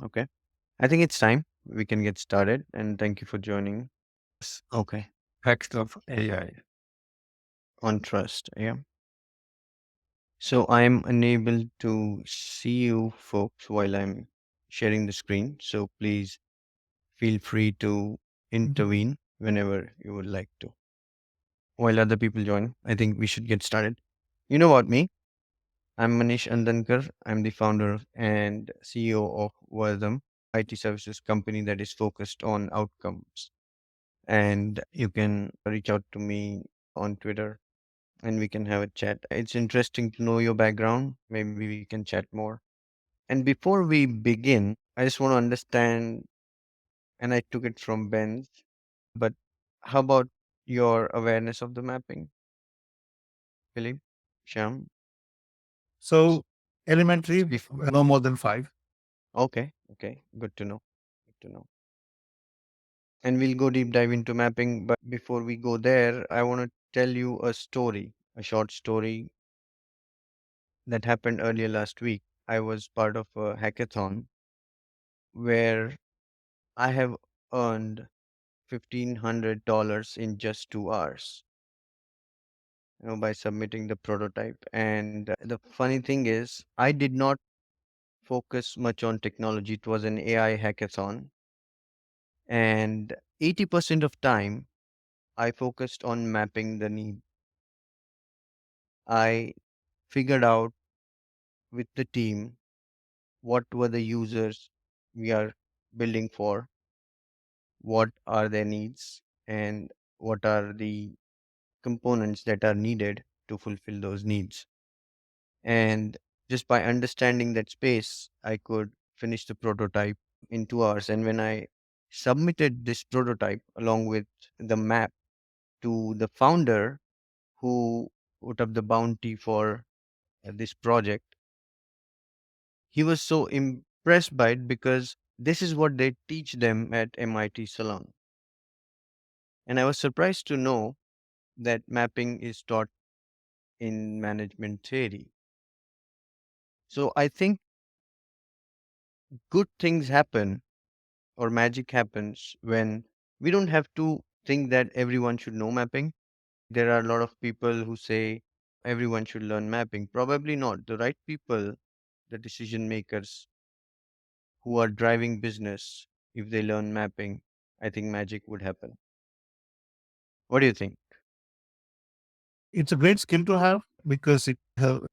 Okay. I think it's time we can get started. And thank you for joining. Okay. Text of AI. On trust. Yeah. So I'm unable to see you folks while I'm sharing the screen. So please feel free to intervene whenever you would like to. While other people join, I think we should get started. You know about me. I'm Manish Andankar. I'm the founder and CEO of Wardley IT services company that is focused on outcomes. And you can reach out to me on Twitter and we can have a chat. It's interesting to know your background. Maybe we can chat more. And before we begin, I just want to understand, and I took it from Ben's, but how about your awareness of the mapping, Philip, Sham? So elementary, Bef- no more than five. Okay, okay, good to know. Good to know. And we'll go deep dive into mapping. But before we go there, I want to tell you a story, a short story that happened earlier last week. I was part of a hackathon where I have earned $1,500 in just 2 hours, by submitting the prototype. And the funny thing is, I did not focus much on technology. It was an AI hackathon, and 80% of time I focused on mapping the need. I figured out with the team what were the users we are building for, what are their needs, and what are the components that are needed to fulfill those needs. And just by understanding that space, I could finish the prototype in 2 hours. And when I submitted this prototype along with the map to the founder who put up the bounty for this project, he was so impressed by it because this is what they teach them at MIT Salon. And I was surprised to know that mapping is taught in management theory. So I think good things happen or magic happens when we don't have to think that everyone should know mapping. There are a lot of people who say everyone should learn mapping. Probably not. The right people, the decision makers who are driving business, if they learn mapping, I think magic would happen. What do you think? It's a great skill to have because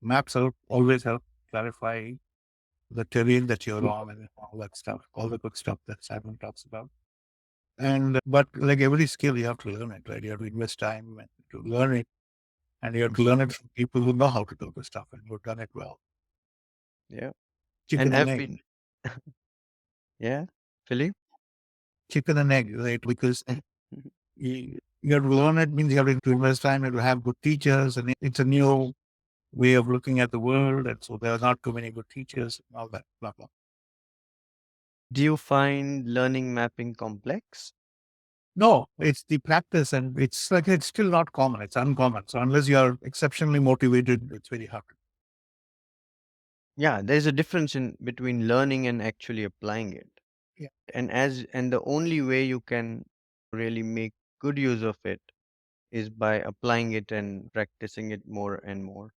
maps help always help clarify the terrain that you're on and all that stuff, all the good stuff that Simon talks about. And but like every skill, you have to learn it, right? You have to invest time to learn it, and you have to learn it from people who know how to do the stuff and who've done it well. Yeah. And Chicken and have egg, been, yeah, Philip? chicken and egg, right? Because you have to learn it means you have to invest time, you have to have good teachers, and it's a new way of looking at the world. And so there are not too many good teachers and all that, blah, blah. Do you find learning mapping complex? No, it's the practice and it's like, it's still not common. It's uncommon. So unless you are exceptionally motivated, it's very hard. Yeah, there's a difference in between learning and actually applying it. Yeah. And the only way you can really make good use of it is by applying it and practicing it more and more.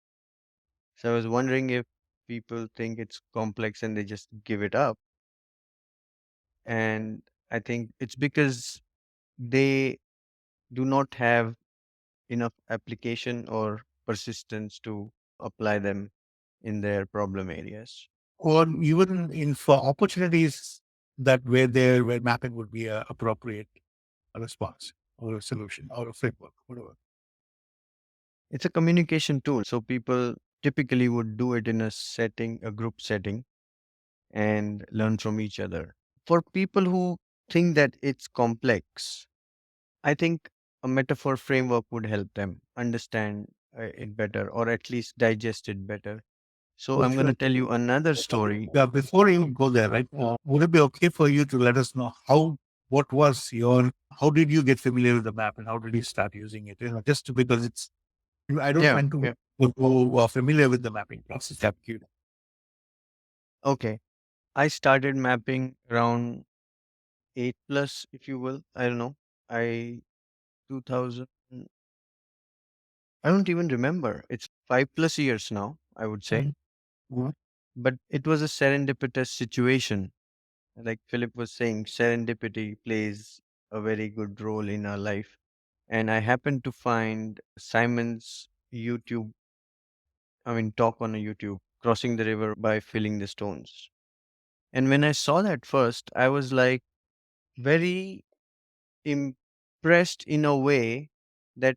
So I was wondering if people think it's complex and they just give it up. And I think it's because they do not have enough application or persistence to apply them in their problem areas. Or even in for opportunities that where mapping would be a appropriate response or a solution or a framework, whatever. It's a communication tool. So people typically would do it in a setting, a group setting, and learn from each other. For people who think that it's complex, I think a metaphor framework would help them understand it better or at least digest it better. So Oh, I'm going to sure. tell you another story. Yeah, before you go there, right? Would it be okay for you to let us know how did you get familiar with the map and how did you start using it? Just because I don't Yeah, find to yeah. people who are familiar with the mapping process. That cute. Okay. I started mapping around 8 plus, if you will. I don't know. I 2000. I don't even remember. It's 5 plus years now, I would say. Mhm. Mhm. But it was a serendipitous situation. Like Philip was saying, serendipity plays a very good role in our life. And I happened to find Simon's YouTube, talk on a YouTube, crossing the river by filling the stones. And when I saw that first, I was like very impressed in a way that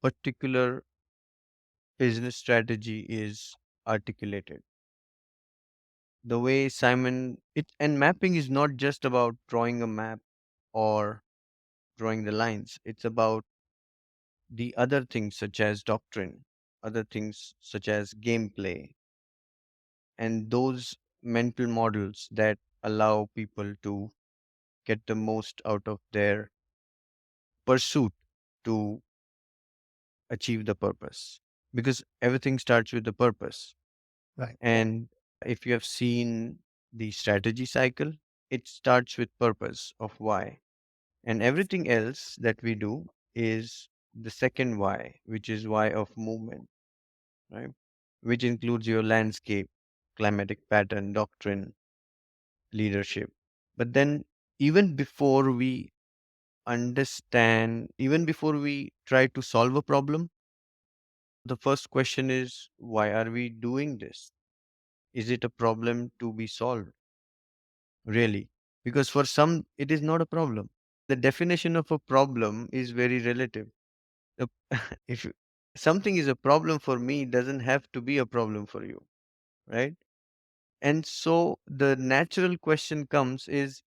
particular business strategy is articulated. The way Simon it and mapping is not just about drawing a map or drawing the lines. It's about the other things such as doctrine, other things such as gameplay, and those mental models that allow people to get the most out of their pursuit to achieve the purpose. Because everything starts with the purpose. Right. And if you have seen the strategy cycle, it starts with purpose of why. And everything else that we do is the second why, which is why of movement, right? Which includes your landscape, climatic pattern, doctrine, leadership. But then, even before we even before we try to solve a problem, the first question is why are we doing this? Is it a problem to be solved? Really? Because for some, it is not a problem. The definition of a problem is very relative. The- if something is a problem for me, it doesn't have to be a problem for you, right? And so the natural question comes is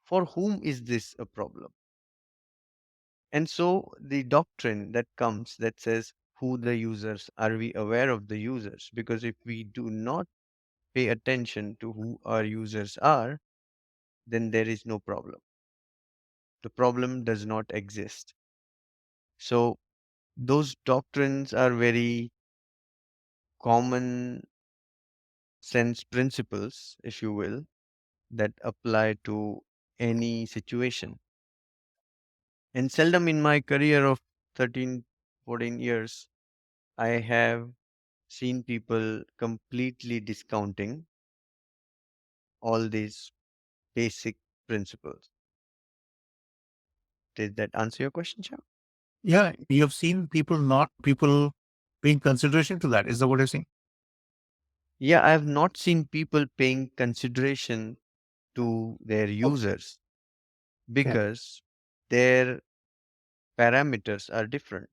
for whom is this a problem? And so the doctrine that comes that says who the users are, we aware of the users? Because if we do not pay attention to who our users are, then there is no problem. The problem does not exist. So those doctrines are very common sense principles, if you will, that apply to any situation. And seldom in my career of 13, 14 years, I have seen people completely discounting all these basic principles. Did that answer your question, Shah? Yeah, you have seen people not people paying consideration to that. Is that what you're saying? Yeah, I have not seen people paying consideration to their Oh, users yeah. because their parameters are different.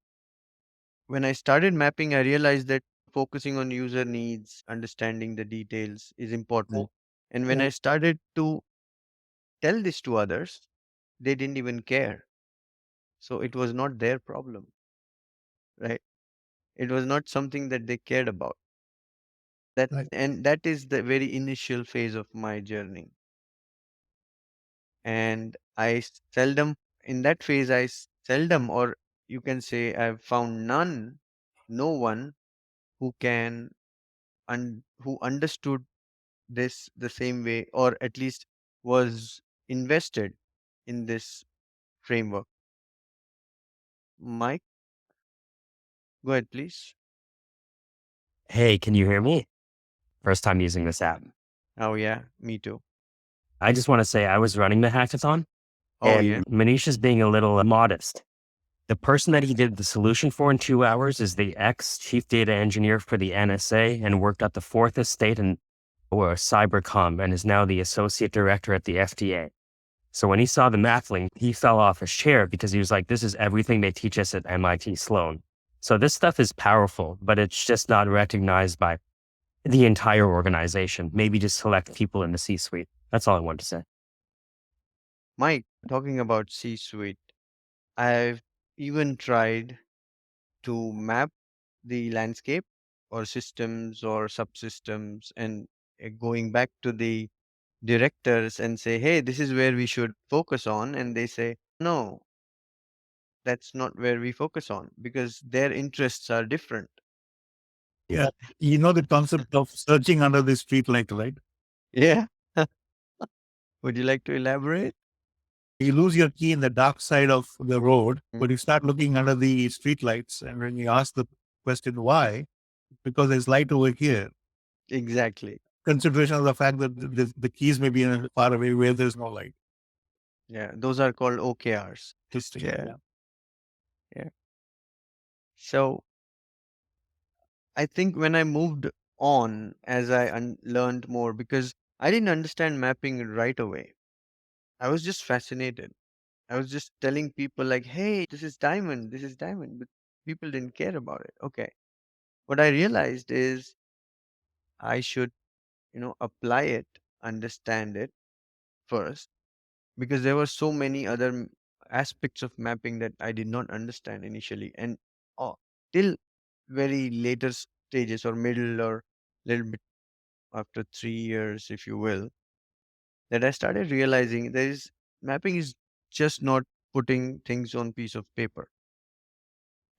When I started mapping, I realized that focusing on user needs, understanding the details is Mm. important. And when I started to tell this to others, they didn't even care. So it was not their problem, right? It was not something that they cared about. Right. That is the very initial phase of my journey. And seldom, in that phase, seldom, or you can say I've found no one who who understood this the same way, or at least was invested in this framework. Mike, go ahead, please. Hey, can you hear me? First time using this app. Oh, yeah, me too. I just want to say I was running the hackathon Oh, yeah. and Manish is being a little modest. The person that he did the solution for in 2 hours is the ex chief data engineer for the NSA and worked at the fourth estate and or cybercom and is now the associate director at the FDA. So when he saw the mathling, he fell off his chair because he was like, this is everything they teach us at MIT Sloan. So this stuff is powerful, but it's just not recognized by the entire organization, maybe just select people in the C suite. That's all I wanted to say. Mike, talking about C suite, I've even tried to map the landscape or systems or subsystems and going back to the directors and say, hey, this is where we should focus on. And they say, no, that's not where we focus on because their interests are different. Yeah. You know the concept of searching under the street light, right? Yeah. Would you like to elaborate? You lose your key in the dark side of the road, Mm. but you start looking under the street lights. And when you ask the question why, because there's light over here, Exactly. consideration of the fact that the keys may be in a far away where there's no light. Yeah. Those are called OKRs. Interesting. Yeah. Yeah. Yeah. So I think when I moved on, as I learned more, because I didn't understand mapping right away, I was just fascinated. I was just telling people, like, hey, this is diamond, but people didn't care about it. Okay. What I realized is I should, apply it, understand it first, because there were so many other aspects of mapping that I did not understand initially. And uh, till very later stages or middle or little bit after 3 years, if you will, that I started realizing mapping is just not putting things on piece of paper.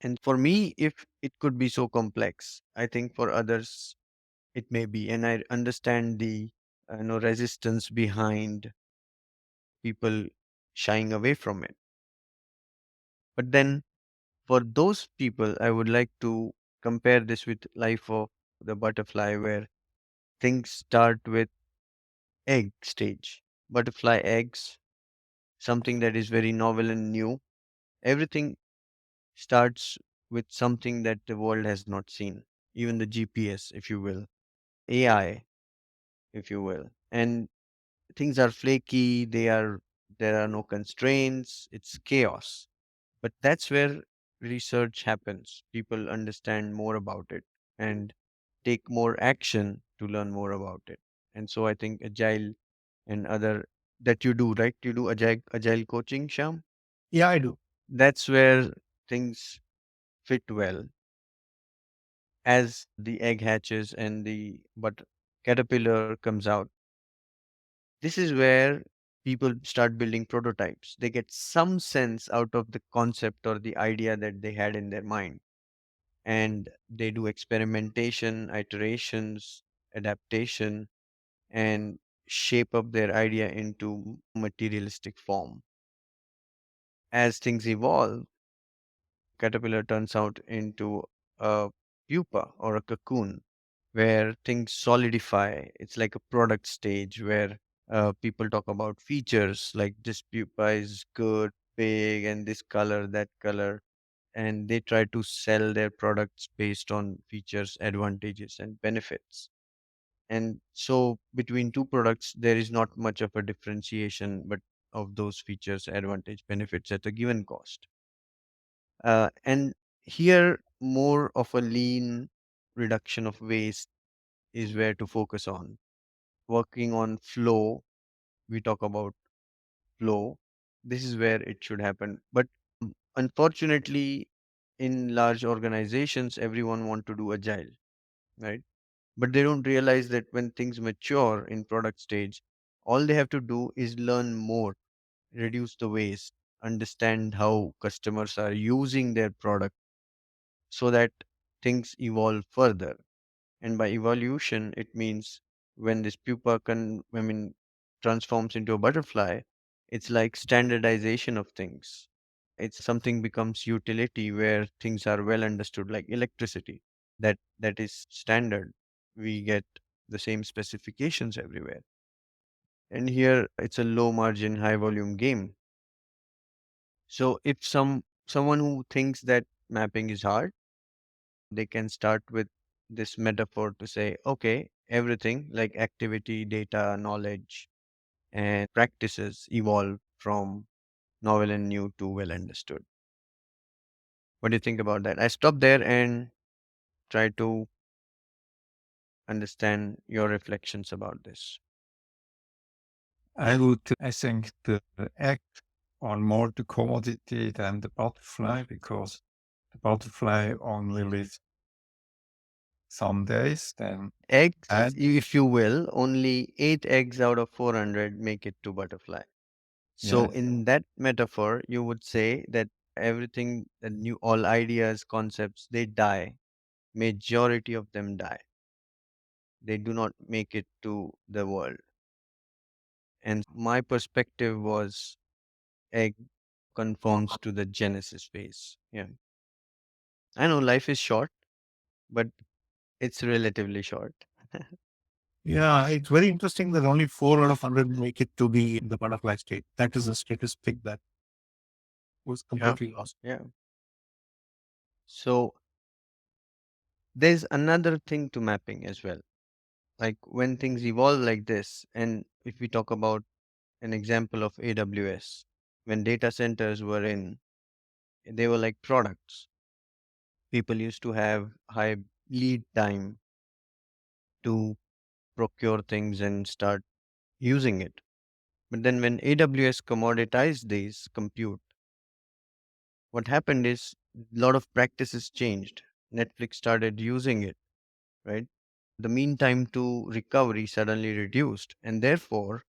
And for me, if it could be so complex, I think for others it may be. And I understand the resistance behind people shying away from it. But then for those people, I would like to compare this with life of the butterfly, where things start with egg stage. Butterfly eggs, something that is very novel and new. Everything starts with something that the world has not seen, even the GPS, if you will, AI, if you will. And things are flaky, there are no constraints, it's chaos. But that's where research happens. People understand more about it and take more action to learn more about it. And so I think agile and other that you do, right? You do agile coaching, Sham. Yeah, I do. That's where things fit well. As the egg hatches and the but caterpillar comes out, this is where people start building prototypes. They get some sense out of the concept or the idea that they had in their mind, and they do experimentation, iterations, adaptation, and shape up their idea into materialistic form. As things evolve, caterpillar turns out into a pupa or a cocoon where things solidify. It's like a product stage where people talk about features like this pupa is good, big, and this color, that color, and they try to sell their products based on features, advantages, and benefits. And so between two products, there is not much of a differentiation, but of those features, advantage, benefits at a given cost. And here, more of a lean reduction of waste is where to focus on. Working on flow, we talk about flow. This is where it should happen. But unfortunately, in large organizations, everyone want to do agile, right? But they don't realize that when things mature in product stage, all they have to do is learn more, reduce the waste, understand how customers are using their product so that things evolve further. And by evolution, it means when this transforms into a butterfly, it's like standardization of things. It's something becomes utility where things are well understood, like electricity. That is standard. We get the same specifications everywhere. And here it's a low margin, high volume game. So if someone who thinks that mapping is hard, they can start with this metaphor to say, okay, everything like activity, data, knowledge, and practices evolve from novel and new to well understood. What do you think about that? I stop there and try to understand your reflections about this. I think the act on more the commodity than the butterfly because the butterfly only lives some days, then Eggs, and if you will, only 8 eggs out of 400 make it to butterfly. So, yes, in that metaphor, you would say that everything, the new, all ideas, concepts, they die. majority of them die. They do not make it to the world. And my perspective was egg conforms to the Genesis phase. Yeah. I know life is short, but it's relatively short. Yeah, it's very interesting that only 4 out of 100 make it to the butterfly state. That is a statistic that was Yeah. completely lost. Yeah. So there's another thing to mapping as well. Like when things evolve like this, and if we talk about an example of AWS, when data centers were in, they were like products. People used to have high lead time to procure things and start using it. But then when AWS commoditized these compute, what happened is a lot of practices changed. Netflix started using it, right? The mean time to recovery suddenly reduced. And therefore,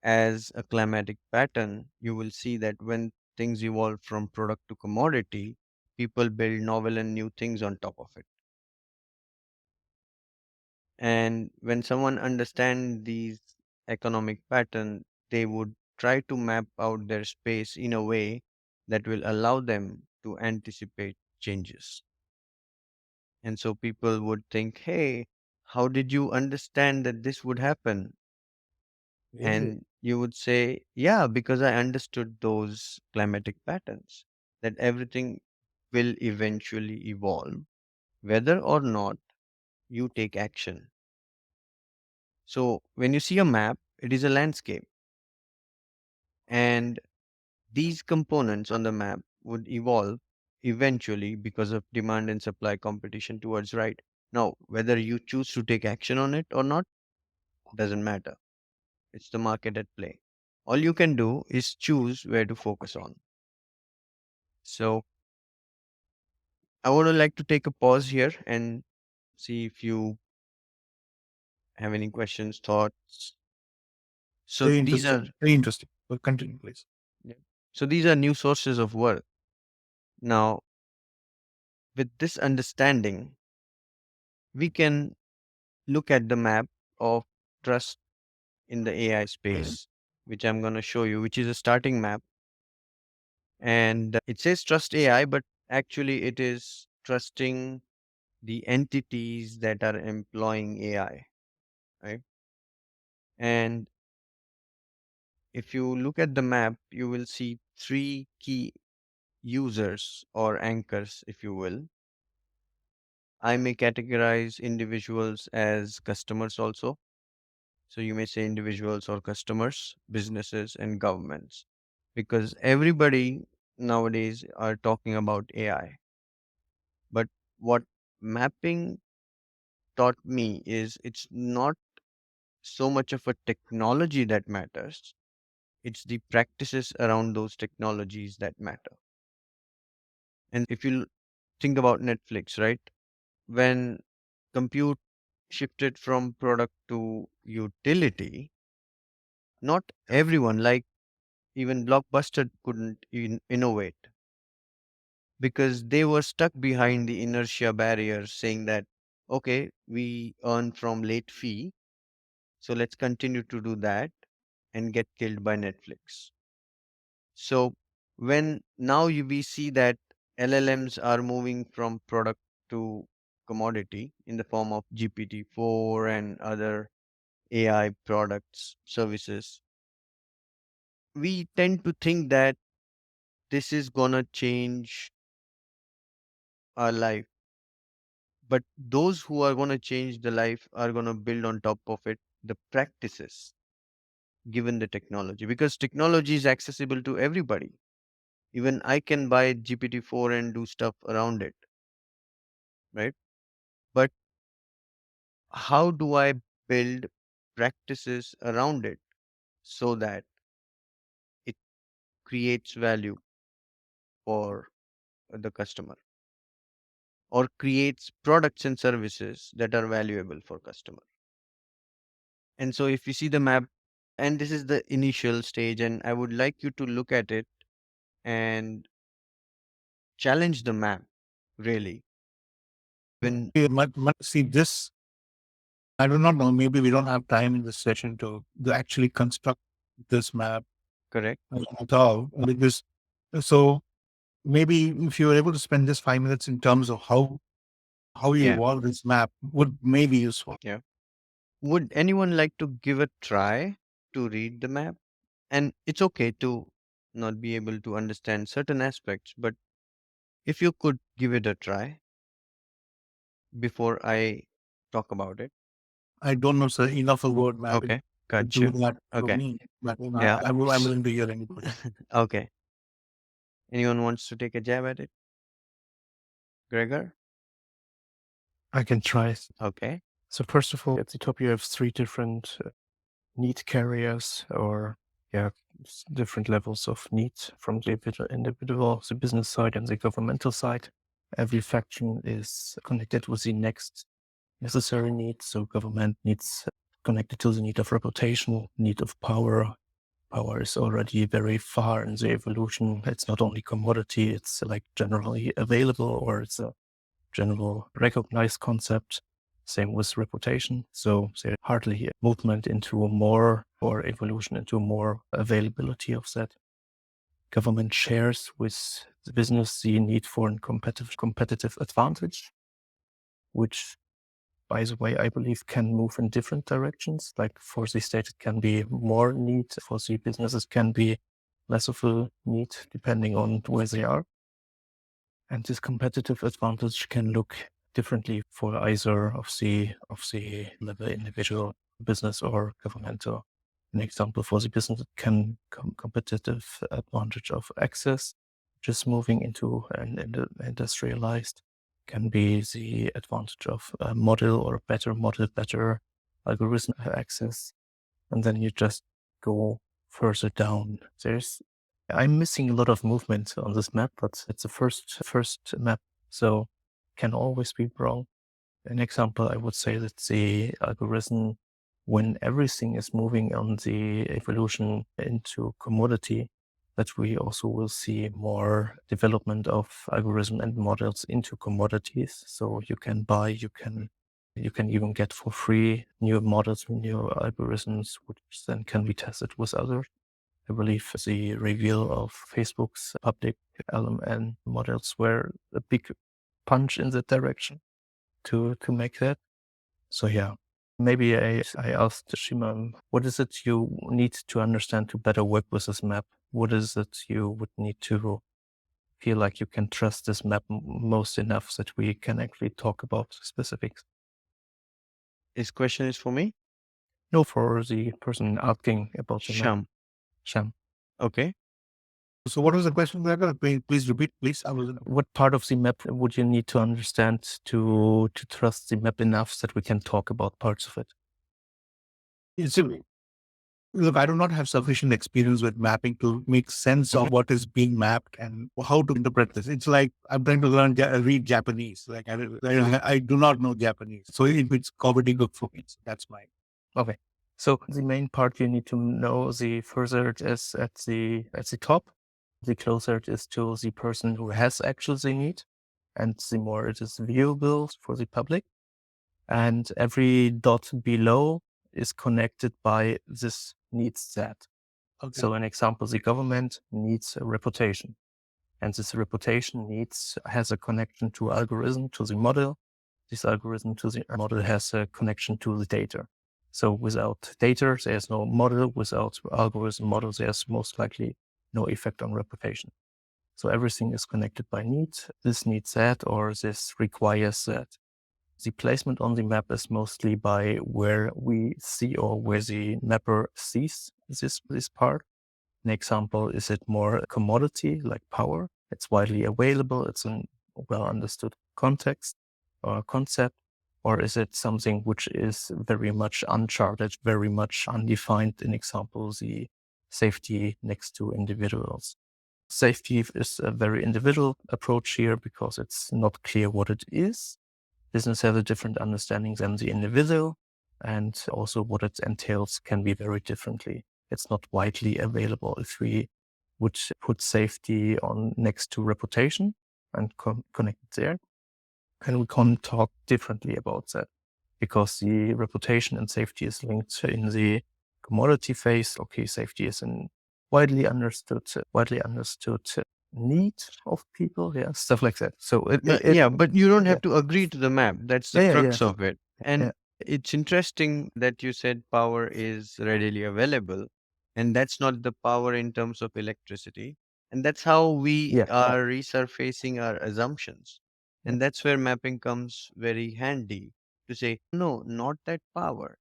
as a climatic pattern, you will see that when things evolve from product to commodity, people build novel and new things on top of it. And when someone understands these economic pattern, they would try to map out their space in a way that will allow them to anticipate changes. And so people would think, hey, how did you understand that this would happen? Really? And you would say, yeah, because I understood those climatic patterns, that everything will eventually evolve, whether or not you take action. So when you see a map, it is a landscape. And these components on the map would evolve eventually because of demand and supply competition towards right. Now, whether you choose to take action on it or not doesn't matter. It's the market at play. All you can do is choose where to focus on. So I would like to take a pause here and see if you have any questions, thoughts. So Very these are interesting. Very interesting. But continue, please. yeah. So these are new sources of work. Now, with this understanding, we can look at the map of trust in the AI space, which I'm going to show you, which is a starting map. And it says trust AI, but actually it is trusting the entities that are employing AI, right? And if you look at the map, you will see three key users or anchors, if you will. I may categorize individuals as customers also. So you may say individuals or customers, businesses, and governments, because everybody nowadays are talking about AI. But what mapping taught me is it's not so much of a technology that matters, it's the practices around those technologies that matter. And if you think about Netflix, right? When compute shifted from product to utility, not everyone, like even Blockbuster, couldn't innovate because they were stuck behind the inertia barrier saying that, okay, we earn from late fee, so let's continue to do that and get killed by Netflix. So when now we see that LLMs are moving from product to commodity in the form of GPT-4 and other AI products, services, we tend to think that this is gonna change our life. But those who are gonna change the life are gonna build on top of it the practices given the technology because technology is accessible to everybody. Even I can buy GPT-4 and do stuff around it, right? But how do I build practices around it so that it creates value for the customer or creates products and services that are valuable for customer? And so if you see the map, and this is the initial stage, and I would like you to look at it and challenge the map really. When We might see this. I do not know. Maybe we don't have time in this session to actually construct this map correct, at all. Because so maybe if you were able to spend just 5 minutes in terms of how you yeah, evolve this map would may be useful. yeah. Would anyone like to give a try to read the map? And it's okay to not be able to understand certain aspects, but if you could give it a try before I talk about it. I don't know, sir, enough of word mapping Okay, to do gotcha. that for Okay, me. But yeah. I'm willing to hear input. Okay. Anyone wants to take a jab at it? Gregor? I can try. Okay. So first of all, at the top you have three different need carriers, or different levels of need from the individual, the business side and the governmental side. Every faction is connected with the next necessary need. So government needs connected to the need of reputation, need of power. Power is already very far in the evolution. It's not only commodity, it's like generally available, or it's a general recognized concept. Same with reputation. So there's hardly movement into more or evolution into more availability of that. Government shares with the business the need for a competitive advantage, which, by the way, I believe can move in different directions. Like for the state, it can be more need. For the businesses, can be less of a need, depending on where they are. And this competitive advantage can look differently for either of the individual business or governmental. An example for the business can competitive advantage of access, just moving into an industrialized, can be the advantage of a model or a better model, better algorithm access. And then you just go further down. I'm missing a lot of movement on this map, but it's the first map, so can always be wrong. An example, I would say that the algorithm, when everything is moving on the evolution into commodity, that we also will see more development of algorithm and models into commodities. So you can buy, you can even get for free new models, new algorithms, which then can be tested with others. I believe the reveal of Facebook's public LMN models were a big punch in that direction to make that. So yeah, maybe I asked Shima, what is it you need to understand to better work with this map? What is it you would need to feel like you can trust this map most enough that we can actually talk about specifics? This question is for me? No, for the person asking about the map. Sham. Sham. Okay. So what was the question, Gregor? Please repeat, please. What part of the map would you need to understand to trust the map enough that we can talk about parts of it? Look, I do not have sufficient experience with mapping to make sense of what is being mapped and how to interpret this. It's like I'm trying to read Japanese. Like I do not know Japanese, so it's gobbledygook for me. So that's my. Okay. So the main part you need to know, the further it is at the top, the closer it is to the person who has actually the need, and the more it is viewable for the public. And every dot below is connected by this needs set. Okay. So an example, the government needs a reputation. And this reputation has a connection to algorithm, to the model. This algorithm to the model has a connection to the data. So without data, there's no model. Without algorithm model, there's most likely no effect on reputation. So everything is connected by need. This needs that, or this requires that. The placement on the map is mostly by where we see or where the mapper sees this part. An example, is it more commodity like power? It's widely available. It's a well understood context or concept. Or is it something which is very much uncharted, very much undefined? An example, the safety next to individuals. Safety is a very individual approach here because it's not clear what it is. Business has a different understanding than the individual, and also what it entails can be very differently. It's not widely available. If we would put safety on next to reputation and connect it there, And we can't talk differently about that because the reputation and safety is linked in the commodity phase. Okay, safety is an widely understood need of people. Yeah, stuff like that. So Yeah, but you don't yeah, have to agree to the map. That's the yeah, crux of it. yeah, And it's interesting that you said power is readily available, and that's not the power in terms of electricity. And that's how we yeah, are resurfacing our assumptions. yeah. And that's where mapping comes very handy to say, no, not that power.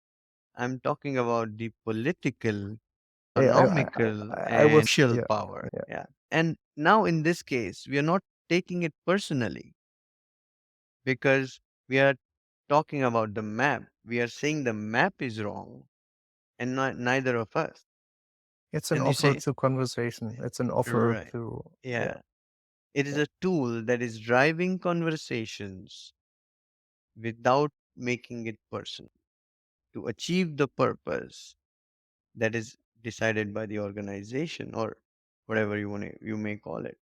I'm talking about the political, economical, I and was, social yeah, power. yeah. Yeah. And now in this case, we are not taking it personally because we are talking about the map. We are saying the map is wrong and not neither of us. It's an And we offer say, to conversation. It's an offer right, to, yeah, yeah, it is yeah. a tool that is driving conversations without making it personal to achieve the purpose that is decided by the organization or whatever you may call it.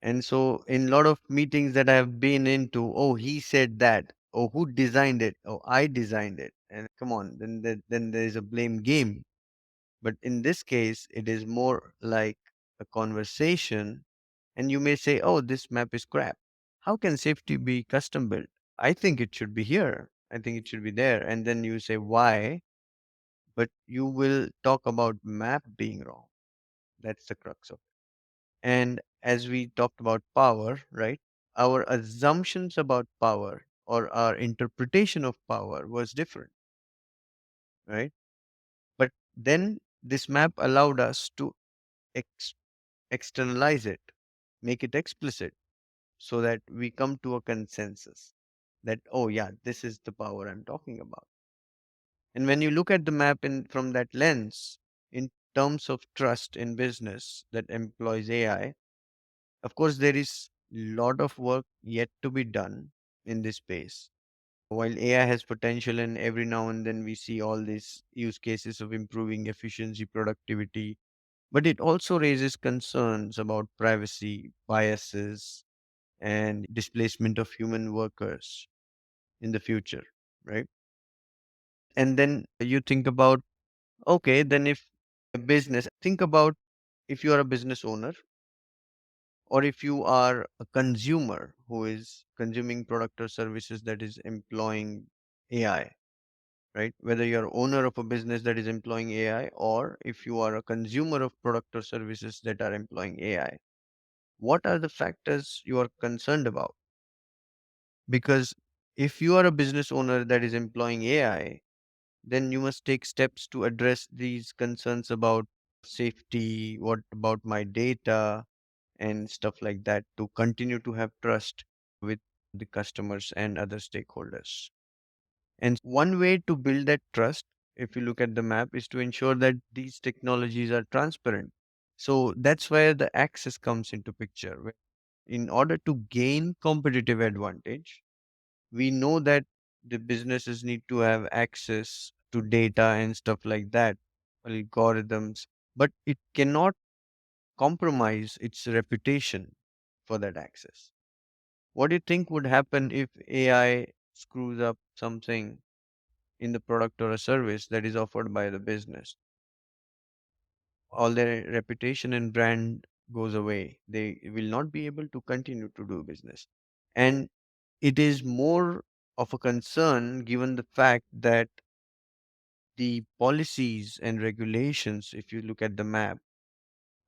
And so in a lot of meetings that I have been into, oh, he said that. Oh, who designed it? Oh, I designed it. And come on, then there is a blame game. But in this case, it is more like a conversation. And you may say, oh, this map is crap. How can safety be custom built? I think it should be here. I think it should be there. And then you say, why? But you will talk about map being wrong. That's the crux of it. And as we talked about power, right? Our assumptions about power or our interpretation of power was different, right? But then this map allowed us to ex- externalize it, make it explicit, so that we come to a consensus that, oh, yeah, this is the power I'm talking about. And when you look at the map from that lens, in terms of trust in business that employs AI, of course, there is a lot of work yet to be done in this space. While AI has potential, and every now and then we see all these use cases of improving efficiency, productivity, but it also raises concerns about privacy, biases, and displacement of human workers in the future, right? And then you think about, okay, then if a business, think about if you are a business owner or if you are a consumer who is consuming product or services that is employing AI, right? Whether you're owner of a business that is employing AI or if you are a consumer of product or services that are employing AI, what are the factors you are concerned about? Because if you are a business owner that is employing AI, then you must take steps to address these concerns about safety, what about my data, and stuff like that to continue to have trust with the customers and other stakeholders. And one way to build that trust, if you look at the map, is to ensure that these technologies are transparent. So that's where the access comes into picture. In order to gain competitive advantage, we know that the businesses need to have access to data and stuff like that, algorithms, but it cannot compromise its reputation for that access. What do you think would happen if AI screws up something in the product or a service that is offered by the business? All their reputation and brand goes away. They will not be able to continue to do business. And it is more of a concern given the fact that the policies and regulations, if you look at the map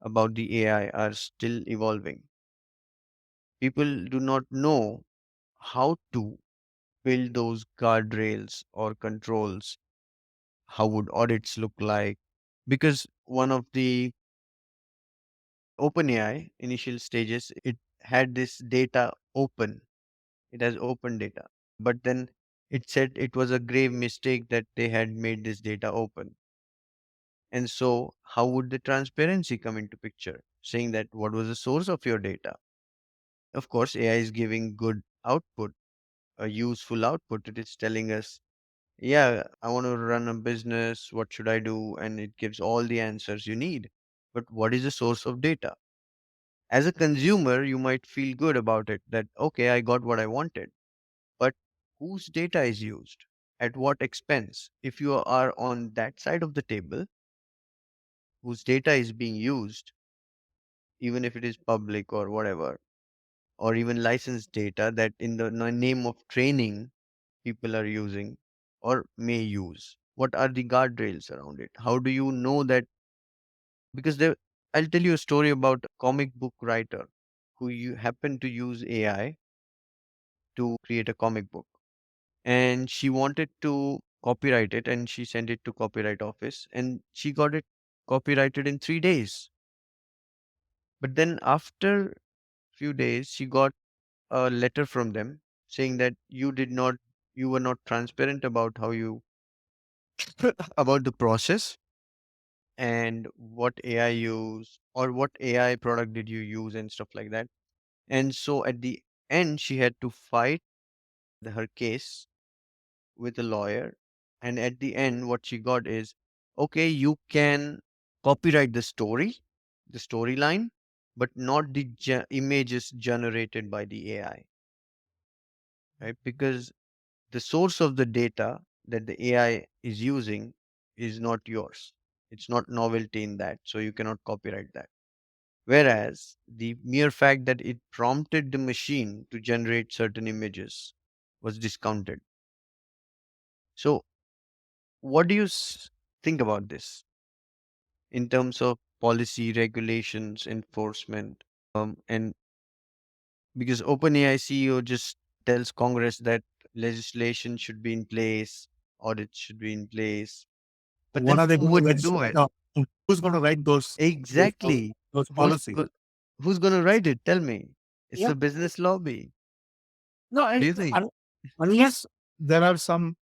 about the AI, are still evolving. People do not know how to build those guardrails or controls. How would audits look like? Because one of the OpenAI initial stages, it had this data open. It has open data. But then it said it was a grave mistake that they had made this data open. And so how would the transparency come into picture? Saying that what was the source of your data? Of course, AI is giving good output, a useful output. It is telling us, yeah, I want to run a business. What should I do? And it gives all the answers you need. But what is the source of data? As a consumer, you might feel good about it that, okay, I got what I wanted. But whose data is used? At what expense? If you are on that side of the table, whose data is being used, even if it is public or whatever, or even licensed data that in the name of training people are using or may use, what are the guardrails around it? How do you know that? Because there, I'll tell you a story about a comic book writer who you happened to use AI to create a comic book, and she wanted to copyright it, and she sent it to copyright office, and she got it copyrighted in 3 days. But then after few days she got a letter from them saying that you were not transparent about how you about the process and what AI use or what AI product did you use and stuff like that. And so at the end she had to fight her case with a lawyer, and at the end what she got is, okay, you can copyright the storyline, but not the images generated by the AI, right? Because the source of the data that the AI is using is not yours. It's not novelty in that, so you cannot copyright that. Whereas the mere fact that it prompted the machine to generate certain images was discounted. So, what do you think about this in terms of policy, regulations, enforcement? And because OpenAI CEO just tells Congress that legislation should be in place, audits should be in place, but What then are they who going to would do legislate? it? No, who's going to write Exactly. those Who's policies? go- who's going to write it? Tell me. It's Yeah. the business lobby. No, What do you think? unless there are some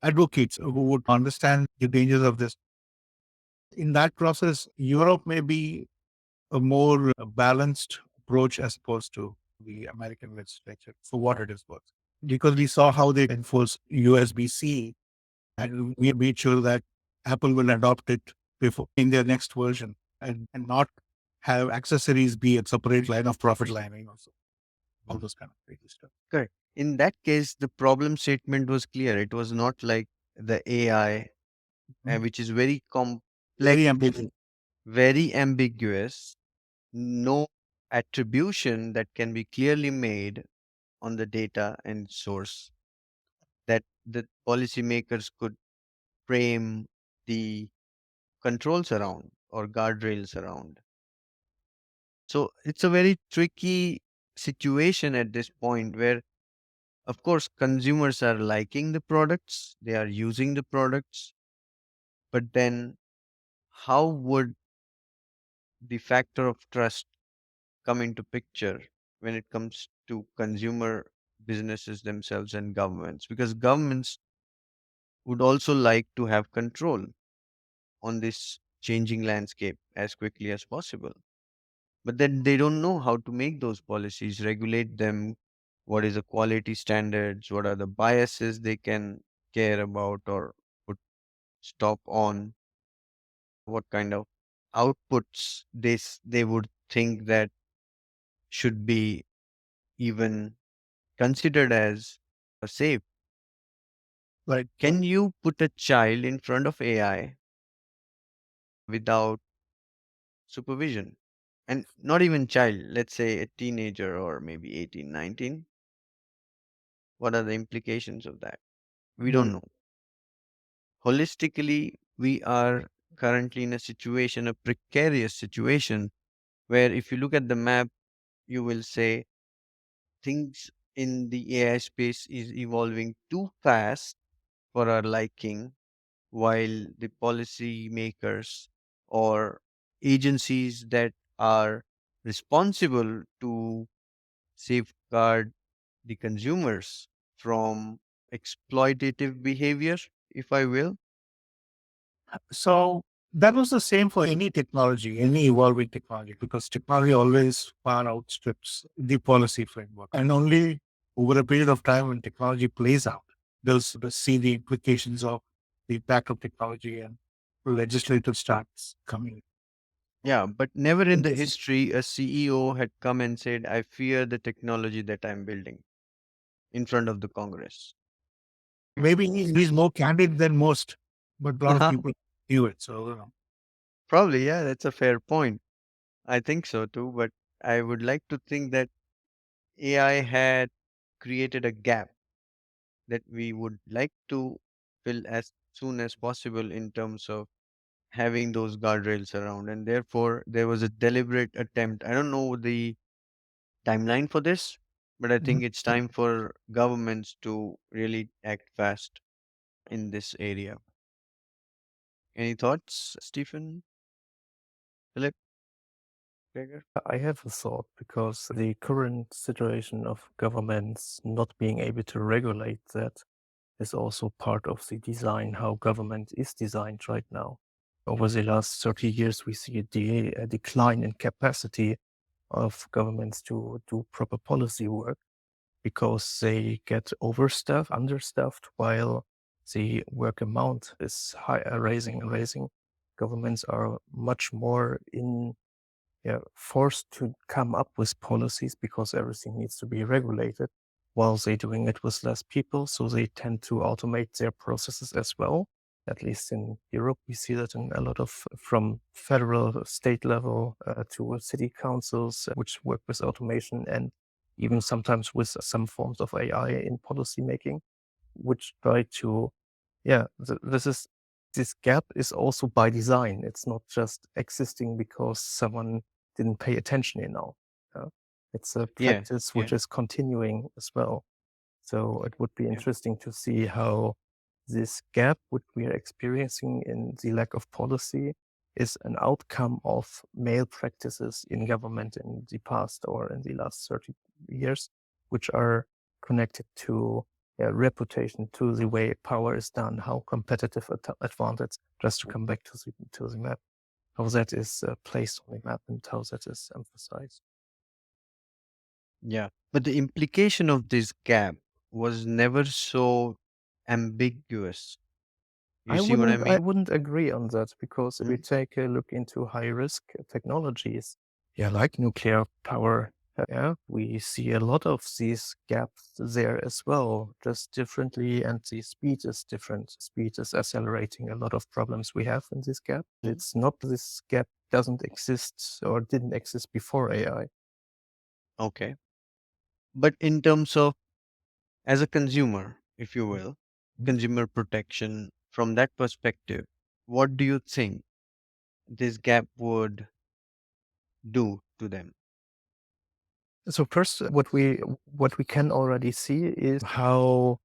advocates who would understand the dangers of this. In that process, Europe may be a more balanced approach as opposed to the American legislature for what it is worth. Because we saw how they enforce USB-C, and we made sure that Apple will adopt it before in their next version and not have accessories be a separate line of profit line, also all those kind of crazy stuff. Correct. In that case, the problem statement was clear. It was not like the AI, which is very complex, Very ambitious. very ambiguous, no attribution that can be clearly made on the data and source that the policymakers could frame the controls around or guardrails around. So it's a very tricky situation at this point where, of course, consumers are liking the products, they are using the products, but then how would the factor of trust come into picture when it comes to consumer businesses themselves and governments? Because governments would also like to have control on this changing landscape as quickly as possible. But then they don't know how to make those policies, regulate them. What is the quality standards? What are the biases they can care about or put stop on? What kind of outputs they would think that should be even considered as safe? Right. Can you put a child in front of AI without supervision? And not even child, let's say a teenager or maybe 18, 19. What are the implications of that? We don't Right. know. Holistically, we are currently in a situation, a precarious situation, where if you look at the map, you will say things in the AI space is evolving too fast for our liking, while the policy makers or agencies that are responsible to safeguard the consumers from exploitative behavior, if I will. So that was the same for any technology, any evolving technology, because technology always far outstrips the policy framework. And only over a period of time when technology plays out, they'll see the implications of the impact of technology and legislative starts coming. Yeah, but never in the This is history a CEO had come and said, I fear the technology that I'm building in front of the Congress. Maybe he's more candid than most, but a lot of people knew it. So, Probably, yeah, that's a fair point. I think so too, but I would like to think that AI had created a gap that we would like to fill as soon as possible in terms of having those guardrails around. And therefore, there was a deliberate attempt. I don't know the timeline for this, but I Mhm. think it's time for governments to really act fast in this area. Any thoughts, Stephen, Philip, Gregor? I have a thought because the current situation of governments not being able to regulate that is also part of the design, how government is designed right now. Over the last 30 years, we see a decline in capacity of governments to do proper policy work because they get overstuffed, understuffed, while the work amount is rising and rising. Governments are much more forced to come up with policies because everything needs to be regulated while they're doing it with less people. So they tend to automate their processes as well. At least in Europe, we see that in a lot of from federal, state level to city councils, which work with automation and even sometimes with some forms of AI in policy making, which try to, this gap is also by design. It's not just existing because someone didn't pay attention enough. Yeah? It's a Yeah, practice yeah, which is continuing as well. So it would be yeah. interesting to see how this gap, which we are experiencing in the lack of policy, is an outcome of male practices in government in the past or in the last 30 years, which are connected to reputation, to the way power is done, how competitive advantage, just to come back to the map, how that is placed on the map and how that is emphasized. Yeah. But the implication of this gap was never so ambiguous. You see what I I mean? wouldn't agree on that because if we Mm, take a look into high risk technologies, like nuclear power, we see a lot of these gaps there as well, just differently, and the speed is different. Speed is accelerating a lot of problems we have in this gap. mm. It's not this gap doesn't exist or didn't exist before AI. Okay. But in terms of, as a consumer, if you will, consumer protection, from that perspective, what do you think this gap would do to them? So first, what we can already see is how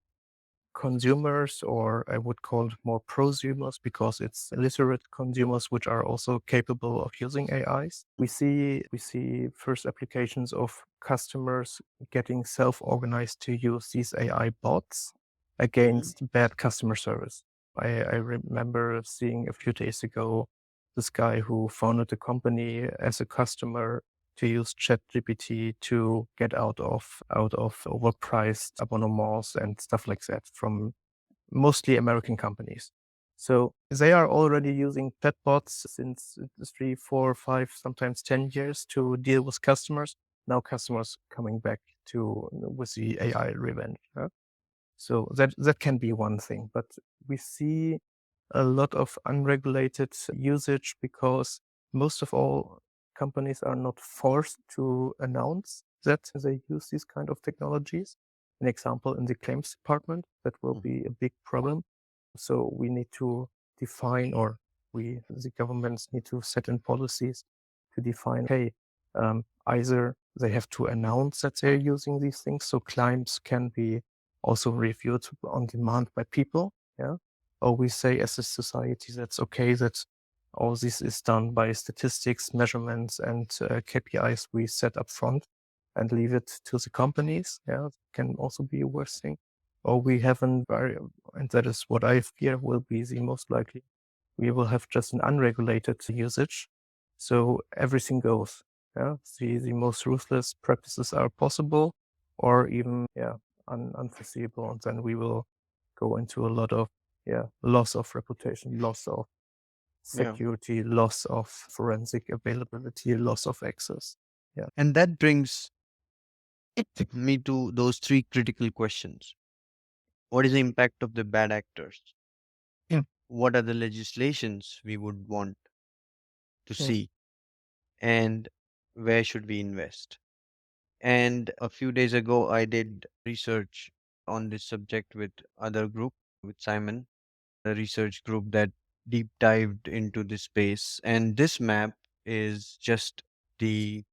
consumers, or I would call it more prosumers, because it's literate consumers which are also capable of using AIs. We see first applications of customers getting self-organized to use these AI bots Hmm. against bad customer service. I remember seeing a few days ago this guy who founded a company as a customer to use ChatGPT to get out of overpriced abonnements and stuff like that from mostly American companies. So they are already using chatbots since 3, 4, 5, sometimes 10 years to deal with customers. Now customers coming back to with the AI revenge. So that can be one thing, but we see a lot of unregulated usage because most of all companies are not forced to announce that they use these kind of technologies. An example in the claims department, that will be a big problem. So we need to define, or the governments need to set in policies to define, hey, either they have to announce that they're using these things so claims can be also reviewed on demand by people. Yeah. Or we say as a society that's okay that all this is done by statistics, measurements, and KPIs we set up front and leave it to the companies. Yeah, can also be a worse thing. Or we haven't, and that is what I fear will be the most likely. We will have just an unregulated usage, so everything goes. Yeah, the most ruthless practices are possible, or even unforeseeable, and then we will go into a lot of loss of reputation, loss of Yeah. security, loss of forensic availability, loss of access. And that brings me to those three critical questions. What is the impact of the bad actors? Yeah. What are the legislations we would want to Hmm. see? And where should we invest? And a few days ago, I did research on this subject with other group, with Simon, a research group that deep dived into this space. And this map is just the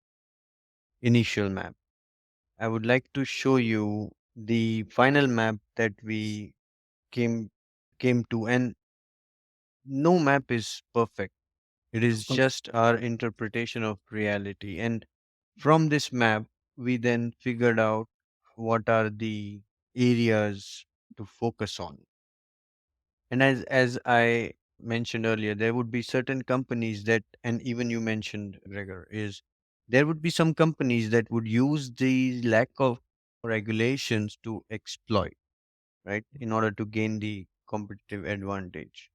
initial map. I would like to show you the final map that we came came to, and no map is perfect. It is So just our interpretation of reality. And from this map, we then figured out what are the areas to focus on. And as I mentioned earlier, there would be certain companies that, and even you mentioned, Gregor, is there would be some companies that would use the lack of regulations to exploit, right, in order to gain the competitive advantage.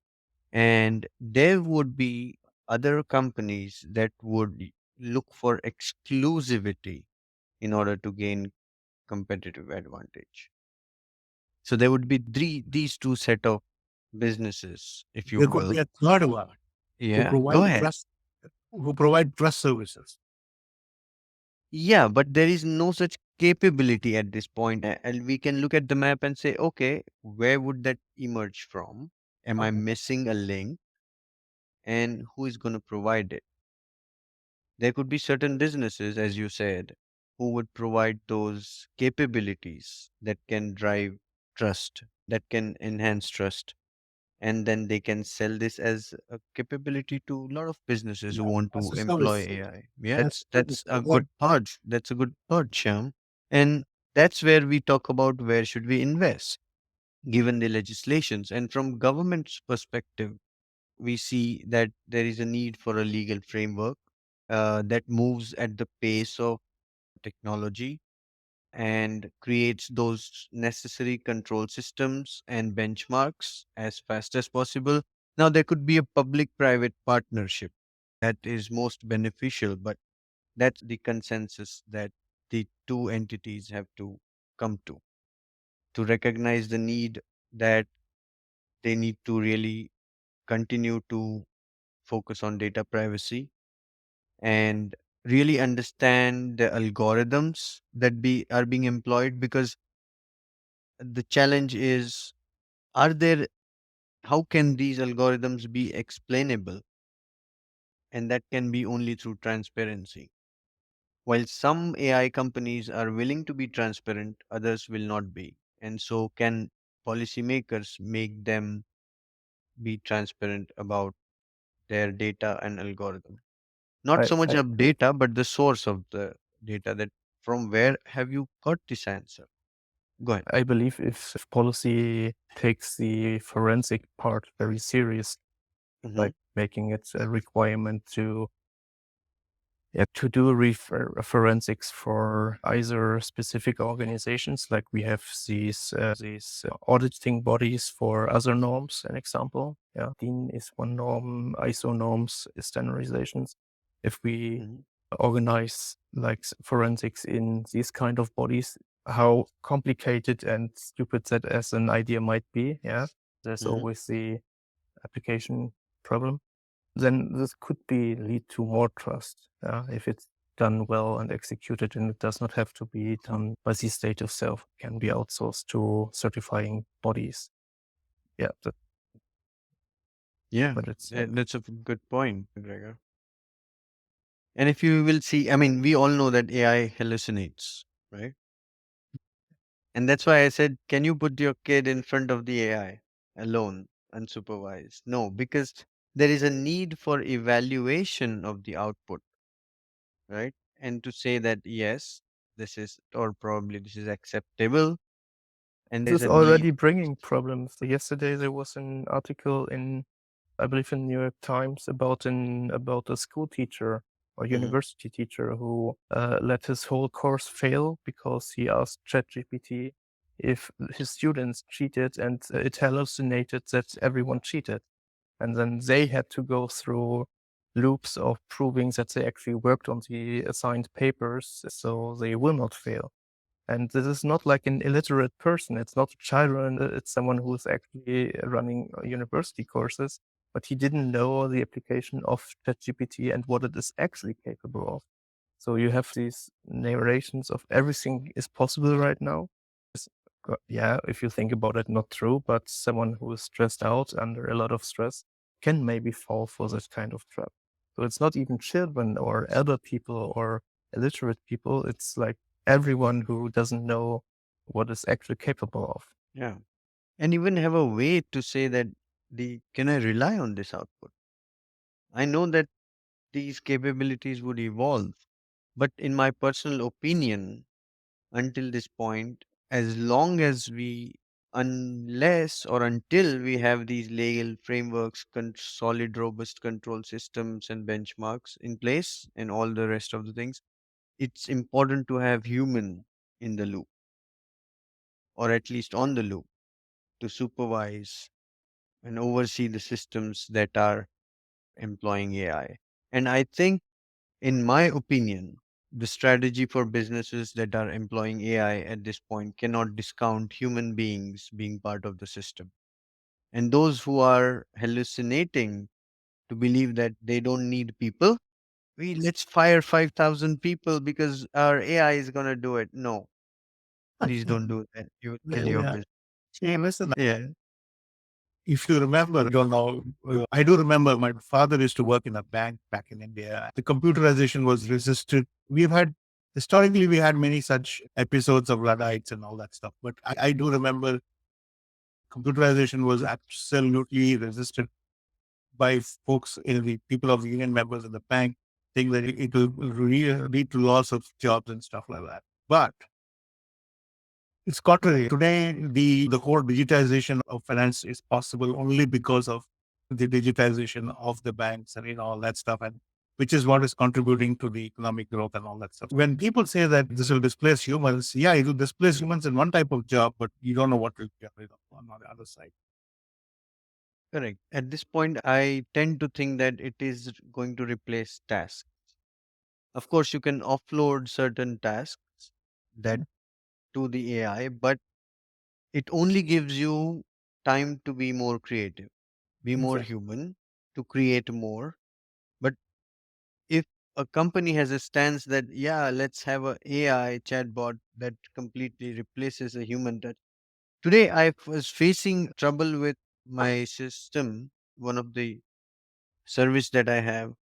And there would be other companies that would look for exclusivity in order to gain competitive advantage. So there would be these two set of businesses, if you there could will. be a third one who Yeah, go provide ahead. trust services. Yeah, but there is no such capability at this point. And we can look at the map and say, okay, where would that emerge from? Am I Okay. missing a link? And who is going to provide it? There could be certain businesses, as you said, who would provide those capabilities that can drive trust, that can enhance trust. And then they can sell this as a capability to a lot of businesses who Yeah. want As to a employ service. AI. As Yes, a service that's a good provide part. That's a good part, Shyam. And that's where we talk about where should we invest, given the legislations. And from government's perspective, we see that there is a need for a legal framework that moves at the pace of technology and creates those necessary control systems and benchmarks as fast as possible. Now, there could be a public private partnership that is most beneficial, but that's the consensus that the two entities have to come to recognize the need that they need to really continue to focus on data privacy and really understand the algorithms that are being employed, because the challenge is, are there how can these algorithms be explainable? And that can be only through transparency. While some AI companies are willing to be transparent, others will not be. And so can policymakers make them be transparent about their data and algorithm? Not I, so much I, of data, but the source of the data, that from where have you got this answer? Go ahead. I believe if policy takes the forensic part very serious, Hmm. like making it a requirement to do forensics for either specific organizations, like we have these auditing bodies for other norms. An example, DIN is one norm, ISO norms, standardizations. If we Hmm. organize like forensics in these kind of bodies, how complicated and stupid that as an idea might be, there's Hmm. always the application problem. Then this could be lead to more trust, if it's done well and executed, and it does not have to be done by the state itself. It can be outsourced to certifying bodies. Yeah, Yeah, but it's that's a good point, Gregor. And if you will see, I mean, we all know that AI hallucinates, right? And that's why I said, can you put your kid in front of the AI alone, unsupervised? No, because there is a need for evaluation of the output, right? And to say that, yes, this is, or probably this is acceptable, and this there's is a need. already bringing problems. Yesterday there was an article in, I believe, in New York Times about a school teacher or Mhm. university teacher who let his whole course fail because he asked ChatGPT if his students cheated, and it hallucinated that everyone cheated. And then they had to go through loops of proving that they actually worked on the assigned papers, so they will not fail. And this is not like an illiterate person. It's not a child, it's someone who is actually running university courses, but he didn't know the application of ChatGPT and what it is actually capable of. So you have these narrations of everything is possible right now. Yeah, if you think about it, not true, but someone who is stressed out under a lot of stress can maybe fall for this kind of trap. So it's not even children or elder people or illiterate people. It's like everyone who doesn't know what is actually capable of. Yeah. And even have a way to say that can I rely on this output? I know that these capabilities would evolve, but in my personal opinion, until this point, as long as unless or until we have these legal frameworks, solid, robust control systems and benchmarks in place, and all the rest of the things, it's important to have human in the loop, or at least on the loop, to supervise and oversee the systems that are employing AI. And I think, in my opinion, the strategy for businesses that are employing AI at this point cannot discount human beings being part of the system. And those who are hallucinating to believe that they don't need people, let's fire 5,000 people because our AI is going to do it. No, please don't do that. You will kill your Yeah. business. See, listen, Yeah. if you remember, I don't know, I do remember my father used to work in a bank back in India. The computerization was resisted. Historically, we had many such episodes of Luddites and all that stuff. But I do remember computerization was absolutely resisted by folks in the people of the union members in the bank, think that it will lead to loss of jobs and stuff like that. But it's contrary. Today, the whole digitization of finance is possible only because of the digitization of the banks and all that stuff, and which is what is contributing to the economic growth and all that stuff. When people say that this will displace humans, yeah, it will displace humans in one type of job, but you don't know what will get rid of on the other side. Correct. At this point, I tend to think that it is going to replace tasks. Of course, you can offload certain tasks that to the AI, but it only gives you time to be more creative, be more Exactly. human, to create more. But if a company has a stance that, yeah, let's have a AI chatbot that completely replaces a human touch. Today, I was facing trouble with my system, one of the service that I have,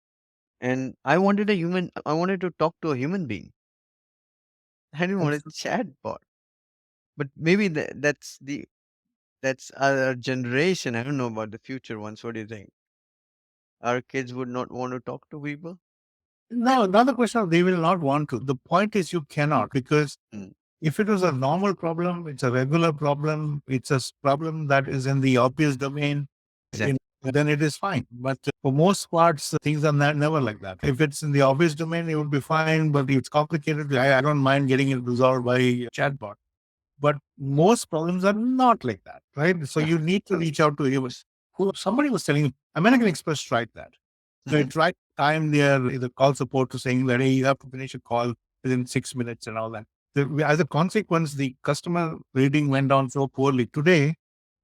and I wanted to talk to a human being. I didn't want a chatbot. But maybe that's our generation. I don't know about the future ones. What do you think? Our kids would not want to talk to people? No, not the question of they will not want to. The point is you cannot, because Mm. if it was a normal problem, it's a regular problem, it's a problem that is in the obvious domain, Exactly. then it is fine. But for most parts, things are never like that. If it's in the obvious domain, it would be fine. But if it's complicated, I don't mind getting it resolved by a chatbot. But most problems are not like that, right? So Yeah. you need to reach out to humans. Somebody was telling American Express tried that. So Mhm. it tried time the call support to saying that, hey, you have to finish a call within 6 minutes and all that. As a consequence, the customer rating went down so poorly. Today,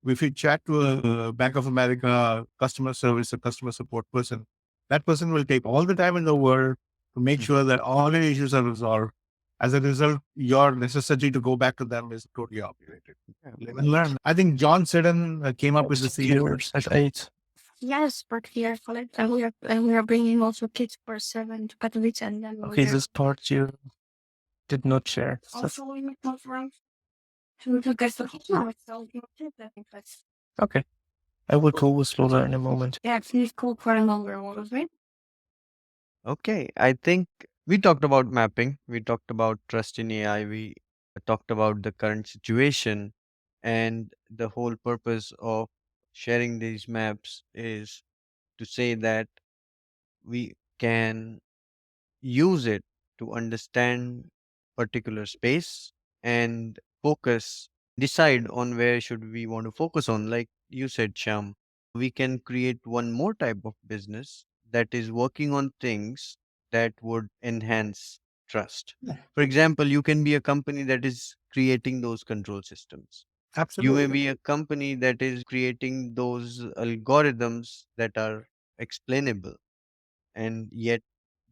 if you chat to a Bank of America customer service, a customer support person, that person will take all the time in the world to make Mhm. sure that all your issues are resolved. As a result, your necessity to go back to them is totally obviated. Yeah. Live and learn. I think John Seddon came up with the Viewers at 8. Yes, but we are collect and we are bringing also kids for 7 to Katowice, and then Okay, we are this part you did not share. So- also we make not from to get the so you take that in place. okay. I will call with Lola in a moment. Yeah, please call for a longer one, right? Okay. I think we talked about mapping. We talked about trust in AI. We talked about the current situation. And the whole purpose of sharing these maps is to say that we can use it to understand particular space and focus, decide on where should we want to focus on, like you said, Sham. we can create one more type of business that is working on things that would enhance trust. Yeah. For example, you can be a company that is creating those control systems. You may Absolutely. be a company that is creating those algorithms that are explainable and yet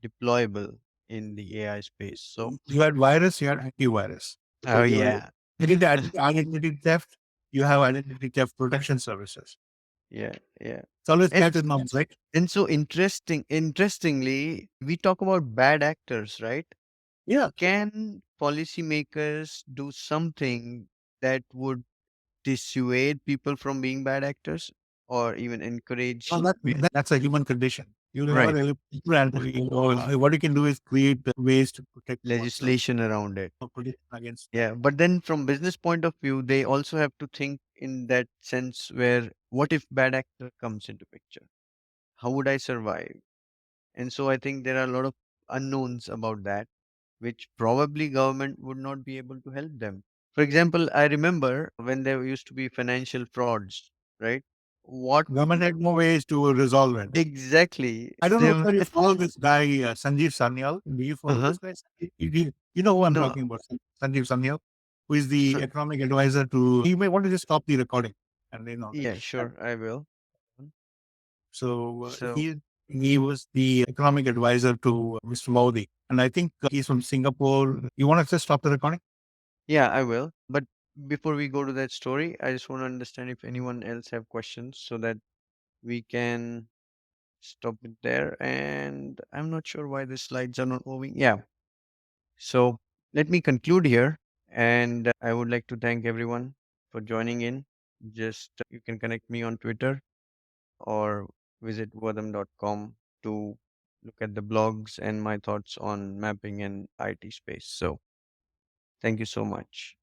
deployable in the AI space. So, You had virus, you had antivirus. oh So you yeah, did the identity theft, you have identity theft protection services. yeah, yeah. It's always And cat and mouse, right? and so interestingly, we talk about bad actors, right? Yeah. Can policymakers do something that would dissuade people from being bad actors or even encourage? Well, that's a human condition. You never Right. really and what you can do is create ways to protect oneself Legislation around it. or protect against that. Yeah, but then from business point of view, they also have to think in that sense where what if bad actor comes into picture? How would I survive? And so I think there are a lot of unknowns about that, which probably government would not be able to help them. For example, I remember when there used to be financial frauds, right? What Government had no ways to resolve it. exactly? I don't know They whether you follow this guy, Sanjeev Sanyal. Do you follow uh-huh. this guy? You know who I'm No, talking about, Sanjeev Sanyal, who is the economic advisor to. You may want to just stop the recording, and then on. yeah, sure, I will. So So he was the economic advisor to Mr. Modi, and I think he's from Singapore. You want to just stop the recording? yeah, I will. But before we go to that story, I just want to understand if anyone else have questions so that we can stop it there. And I'm not sure why the slides are not moving. Yeah. So let me conclude here. And I would like to thank everyone for joining in. Just you can connect me on Twitter or visit wadam.com to look at the blogs and my thoughts on mapping and IT space. So thank you so much.